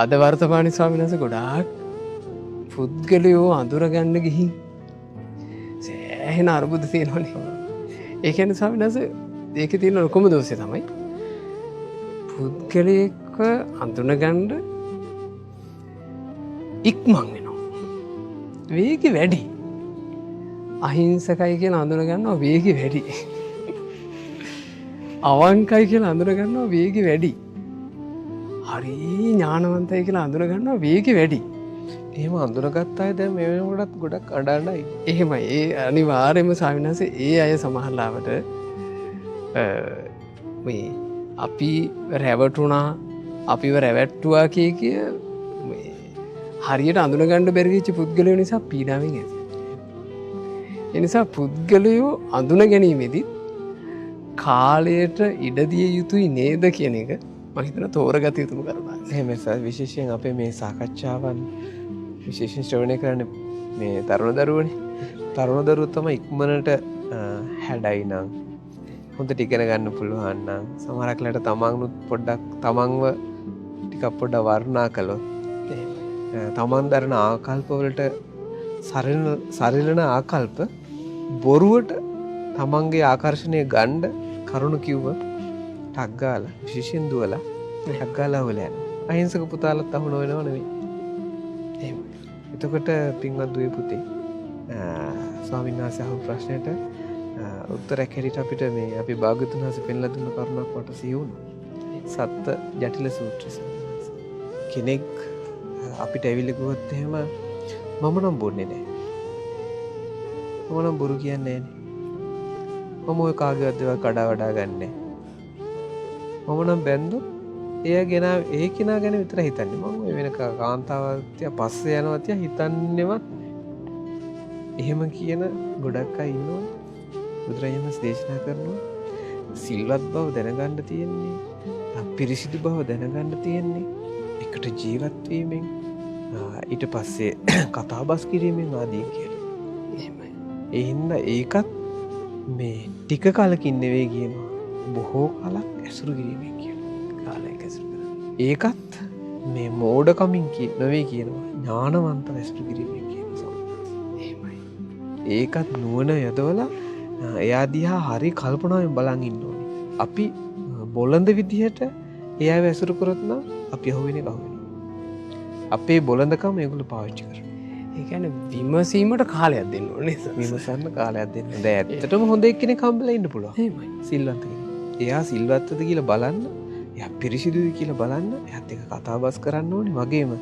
අද වර්තමාන ස්වාමීන් වහන්සේ ගොඩාක් පුද්ගලයෝ අඳුරගන්න ගිහින් සෑහෙන අරුබුද තියෙනවනේ. ඒ කියන්නේ ස්වාමීන් වහන්සේ ඒකේ තියෙන ලොකුම දෝෂය තමයි පුද්ගලයෙක්ව අඳුනගන්න ඉක්මන් වෙනවා. වේගය වැඩි. අහිංසකයි කියලා අඳුනගන්නවා වේගය වැඩි. අවංකයි කියලා අඳුනගන්නවා වේගය වැඩි. හරි ඥානවන්තයි කියලා අඳුනගන්නවා වේගය වැඩි. එහෙම අඳුනගත්ත අය දැන් මේ වෙනකොටත් ගොඩක් අඬයි. එහෙමයි. ඒ අනිවාර්යයෙන්ම ස්වාමීන් වහන්සේ ඒ අය සමහරලාවට මේ අපි රැවටුණා අපිව රැවැට්ටුවා කිය හරියට අඳුනගන්න බැරි වෙච්ච පුද්ගලයෝ නිසා පීඩාවෙන් ඇති. ඒ නිසා පුද්ගලයෝ අඳුන ගැනීමේදී කාලයට ඉඩ දිය යුතුයි නේද කියන එක මම හිතනවා තෝරගත යුතුම කරුණක්. එහෙම විශේෂයෙන් අපේ මේ සාකච්ඡාවන් විශේෂයෙන් ශ්‍රවණය කරන්නේ මේ තරුණ දරුවනේ. තරුණ දරුවෝ තමයි ඉක්මනට හැඩයි නම් හොඳට ඉගෙන ගන්න පුළුවන් නම් සමහරක් ලට තමන්නුත් පොඩ්ඩක් තමන්ව ටිකක් පොඩ්ඩක් වර්ණනා කළොත් තමන් දරන ආකල්පවලට සරිලන ආකල්ප බොරුවට තමන්ගේ ආකර්ෂණය ගණ්ඩ කරුණු කිව්ව ටක්ගාල විශේෂෙන් දුවලා ටක්ගාලා හොල යන අහිංසක පුතාලත් අහුන වෙනව නෙවෙයි. එතකොට පින්වත් දුවේ පුතේ ස්වාමීන් වහන්සේ අහපු ප්‍රශ්නයට උත්තරයක් හැටියට අපිට මේ අපි භාග්‍යවතුන් වහන්සේ පෙන්ලා දුන්න කරුණක් වට සිහි වුණා. සත්ත ජටිල සූත්‍රය. කෙනෙක් අපිට ඇවිල්ලා ගියොත් එහෙම මම නම් බොන්නේ නැහැ. මම නම් බොරු කියන්නේ නැහැ. මම ඔය කාගේවත් දේවල් කඩා වඩා ගන්නෑ. මම නම් බැන්දොත් ඒ කෙනා ගැන විතර හිතන්නේ. මම ඔය වෙන කාන්තාවක් තියා පස්සේ යනවා තියා හිතන්නේවත් එහෙම කියන ගොඩක් අය ඉන්නවා. බුදුරජාණන් වහන්සේ දේශනා කරනවා සිල්වත් බව දැනගන්න තියෙන්නේ, පිරිසිදු බව දැනගන්න තියෙන්නේ එකට ජීවත් වීමෙන් ඊට පස්සේ කතා බස් කිරීමෙන් ආදී කියලා. එහෙමයි. ඒ හින්දා ඒකත් මේ ටික කාලකින් නෙවෙයි කියනවා. බොහෝ කාලක් ඇසුරු කිරීමෙන් කියනවා. කාලයක් ඇසුරු කරනවා. ඒකත් මේ මෝඩකමින් නෙවෙයි කියනවා. ඥානවන්තව ඇසුරු කිරීමෙන් කියනවා. එහෙමයි. ඒකත් නුවණ යොදවලා එයා දිහා හරි කල්පනාවෙන් බලන් ඉන්න ඕනේ. අපි බොළඳ විදිහට එයාව ඇසුරු කරොත් නම් අපි අහුවෙන්නේ කවුරුද? අපේ බොළඳකම ඒගොල්ලෝ පාවිච්චි කරනවා. ඒ කියන්නේ විමසීමට කාලයක් දෙන්න ඕනේ. විමසන්න කාලයක් දෙන්න. දැන් ඇත්තටම හොඳ එක්කෙනෙක් හම්බෙලා ඉන්න පුළුවන්. එහෙමයි. සිල්වන්ත කෙනෙක්. එයා සිල්වත්ද කියලා බලන්න, එයා පිරිසිදුයි කියලා බලන්න, එයාත් එක්ක කතා බස් කරන්න ඕනේ. වගේම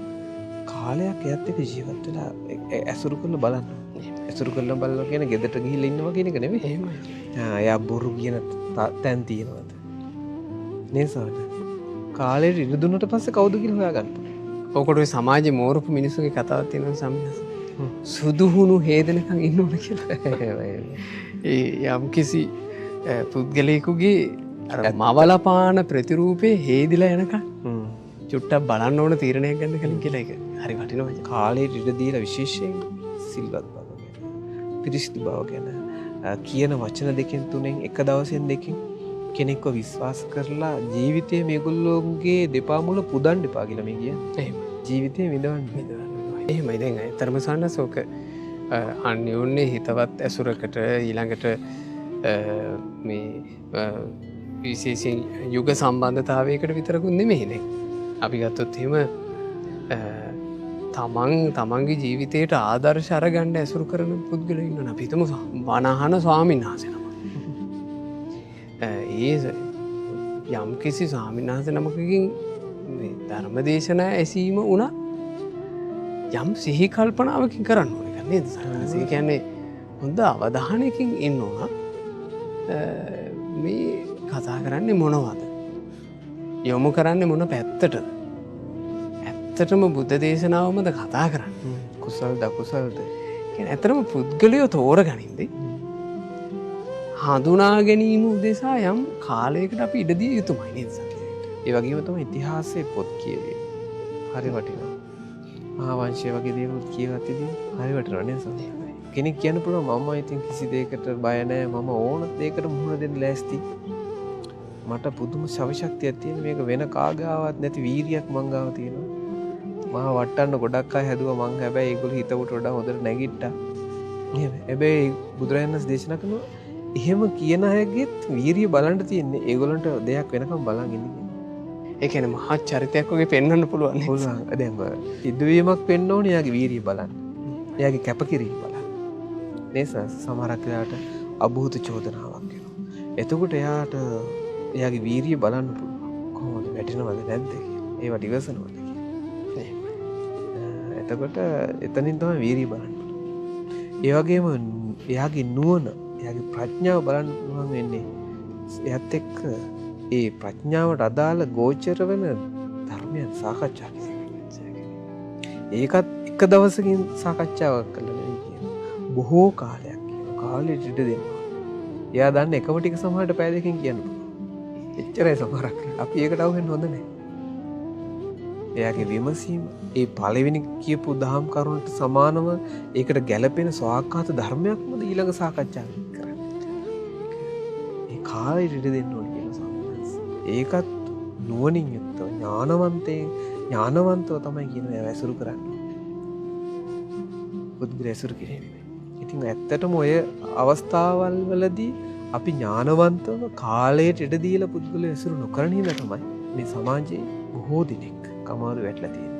කාලයක් එයාත් එක්ක ජීවත් වෙලා ඇසුරු කරලා බලන්න. ඇසුරු කරලා බලනවා කියන්නේ ගෙදරට ගිහිල්ලා ඉන්නවා කියන එක නෙමෙයි. එහෙමයි. එයා බොරු කියන තැන් තියෙනවද? නේසාද? කාලෙට ඉඳ දුන්නට පස්සේ කවුද කියලා හොයාගන්න. ඔකට ඔය සමාජයේ මෝරපු මිනිස්සුගේ කතාවක් තියෙනවා සම්මත. සුදුහුණු හේදනකම් ඉන්න ඕන කියලා. ඒ යම් කිසි පුද්ගලයෙකුගේ අර මවලපාන ප්‍රතිරූපේ හේදිලා යනකම් චුට්ටක් බලන්න ඕන තීරණයක් ගන්න කලින් කියලා ඒක හරි වටිනවා. කාලෙට ඉඳ දීලා විශේෂයෙන් සිල්වත් බව ගැන, පිරිසිදු බව ගැන කියන වචන දෙකෙන් තුනෙන් එක දවසෙන් දෙකකින් කෙනෙක්ව විශ්වාස කරලා ජීවිතයේ මේගොල්ලෝගේ දෙපා මුල පුදන්න එපා කියලා මේ කියන්නේ. එහෙම. ජීවිතේ විඳවන්න. එහෙමයි. දැන් අතරම සන්නසෝක අන්‍යෝන්‍ය හිතවත් ඇසුරකට ඊළඟට මේ විශේෂයෙන් යුග සම්බන්ධතාවයකට විතරකුත් නෙමෙයි නේ. අපි ගත්තොත් එහෙම තමන්ගේ ජීවිතයට ආදර්ශ අරගන්න ඇසුරු කරන පුද්ගලයෝ ඉන්නවා. අපි හිතමු වනහන ස්වාමීන් වහන්සේ නම. යම් කිසි ස්වාමීන් වහන්සේ නමකකින් ධර්ම දේශනා ඇසීම වුණා යම් සිහි කල්පනාවකින් කරන්න ඕනේ නේද? ඒ කියන්නේ හොඳ අවධානයකින් ඉන්න ඕන. මේ කතා කරන්නේ මොනවද? යොමු කරන්නේ මොන පැත්තටද? ඇත්තටම බුද්ධ දේශනාවමද කතා කරන්නේ? කුසල්ද අකුසල්ද? කියන්නේ ඇත්තටම පුද්ගලයෝ තෝරගනින්ද? හඳුනා ගැනීම උදෙසා යම් කාලයකට අපි ඉඩ දිය යුතුමයි නේද? ඒ වගේම තමයි ඉතිහාසයේ පොත් කියවේ. හරි වටිනවා. මහා වංශය වගේ දේවල් කියවත් ඉතින් හරි වටිනවා නේද? කෙනෙක් කියන්න පුළුවන් මම ඉතින් කිසි දෙයකට බය නැහැ. මම ඕන දෙයකට මුහුණ දෙන්න ලෑස්ති. මට පුදුම ශක්තියක් තියෙන මේක වෙන කාගාවත් නැති වීරියක් මං ගාව තියෙනවා. මා වට්ටන්න ගොඩක් අය හැදුවා මං හැබැයි ඒගොල්ලෝ හිතවට වඩා හොඳට නැගිට්ටා. එහෙම. හැබැයි බුදුරජාණන් වහන්සේ දේශනා කරනවා එහෙම කියන අයගෙත් වීරිය බලන්න තියෙන්නේ ඒගොල්ලන්ට දෙයක් වෙනකම් බලන් ඉන්න කියන. ඒ කියන්නේ මහා චරිතයක් වගේ පෙන්වන්න පුළුවන්. පුළුවන්. දැන් සිද්ධවීමක් වෙන්න ඕනේ එයාගේ වීරිය බලන්න. එයාගේ කැපකිරීම බලන්න. නේද? සමහරක් වෙලාවට අභූත චෝදනාවක් එනවා. එතකොට එයාට එයාගේ වීරිය බලන්න පුළුවන්. කොහොමද වැටෙනවද නැද්ද කියලා. ඒවට ඉවසනවද කියලා. එතකොට එතනින් තමයි වීරිය බලන්න පුළුවන්. ඒ වගේම එයාගේ නුවණ, එයාගේ ප්‍රඥාව බලන්න පුළුවන් වෙන්නේ එයත් එක්ක ඒ ප්‍රඥාවට අදාළ ගෝචර වෙන ධර්මයන් සාකච්ඡා කිරීම. ඒකත් එක දවසකින් සාකච්ඡාවක් කළා නෙවෙයි කියන්නේ. බොහෝ කාලයක් කියන කාලෙට ඉඩ දෙනවා. එයා දන්න එකම ටික සමහරට පැය දෙකකින් කියන්න පුළුවන්. එච්චරයි සමහරක්. අපි ඒකට අහු වෙන්න හොඳ නැහැ. එයාගේ විමසීම ඒ පළවෙනි කියපු දහම් කරුණට සමානව ඒකට ගැළපෙන ස්වාක්ඛාත ධර්මයක්මද ඊළඟ සාකච්ඡාව කරන්නේ. ඒ කාලෙට ඉඩ දෙන්න ඕනේ කියලා සම්මත. ඒකත් නුවණින් යුක්තව ඥානවන්තව තමයි කියනවා ඇසුරු කරන්නේ. බුද්ධ ඇසුරු කිරීමේ. ඉතින් ඇත්තටම ඔය අවස්ථාවල් වලදී අපි ඥානවන්තව කාලයට ඉඩ දීලා පුද්ගලයෝ ඇසුරු නොකරන හින්දා තමයි මේ සමාජයේ බොහෝ දෙනෙක් කමාරු වැටලා තියෙන්නේ.